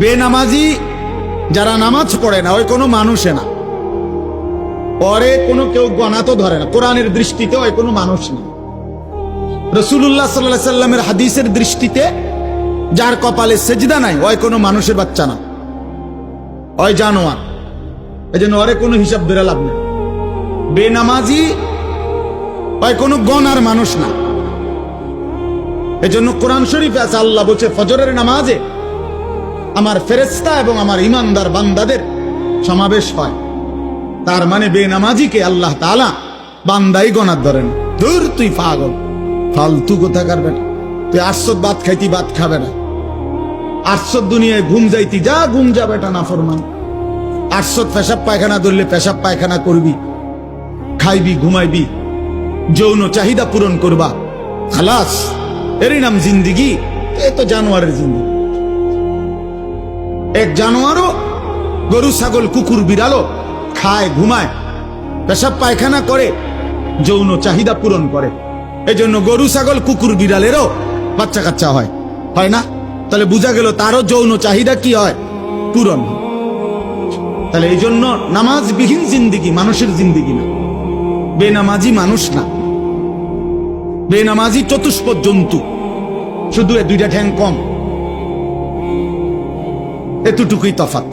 বেনামাজি যারা নামাজ পড়ে না ওই কোনো মানুষে না, পরে কোনো কেউ গণা তো ধরে না, কোরআনের দৃষ্টিতে ওই কোনো মানুষ না। রাসূলুল্লাহ সাল্লাল্লাহু আলাইহি সাল্লামের হাদিসের দৃষ্টিতে যার কপালে সেজদা নাই ওই কোনো মানুষের বাচ্চা না, ওই জানোয়ার। এই জন্য ওরে কোনো হিসাব ধরে লাভ নেই। বেনামাজি ওই কোনো গণার মানুষ না। এই জন্য কোরআন শরীফে আছে, আল্লাহ বলছে ফজরের নামাজে আমার ফেরেশতা এবং আমার ইমানদার বান্দাদের সমাবেশ হয়। তার মানে বেনামাজিকে আল্লাহ তাআলা বান্দাই গণার ধরেন। দূর তুই পাগল, ফালতু কথা করবে না। তুই আটশো ভাত খাইতি, ভাত খাবে না। আটশো দুনিয়ায় ঘুম যাইতি, যা ঘুম যাবে, এটা নাফরমান। আটশো পেশাব পায়খানা ধরলে পেশাব পায়খানা করবি, খাইবি, ঘুমাইবি, যৌন চাহিদা পূরণ করবা, খালাস। এরই নাম জিন্দিগি। এ তো জানোয়ারের জিন্দিগি। এক জানোয়ারও গরু, ছাগল, কুকুর, বিড়ালও খায়, ঘুমায়, পেশাব পায়খানা করে, যৌন চাহিদা পূরণ করে। এই জন্য গরু, ছাগল, কুকুর, বিড়ালেরও বাচ্চা কাচ্চা হয়, হয় না? তাহলে বোঝা গেল তারও যৌন চাহিদা কি হয়? পূরণ। তাহলে এই জন্য নামাজবিহীন জিন্দিগি মানুষের জিন্দিগি না, বেনামাজি মানুষ না। বেনামাজি চতুষ্পদ জন্তু, শুধু এ দুইটা ঠ্যাং কম, এতটুকুই তফাৎ।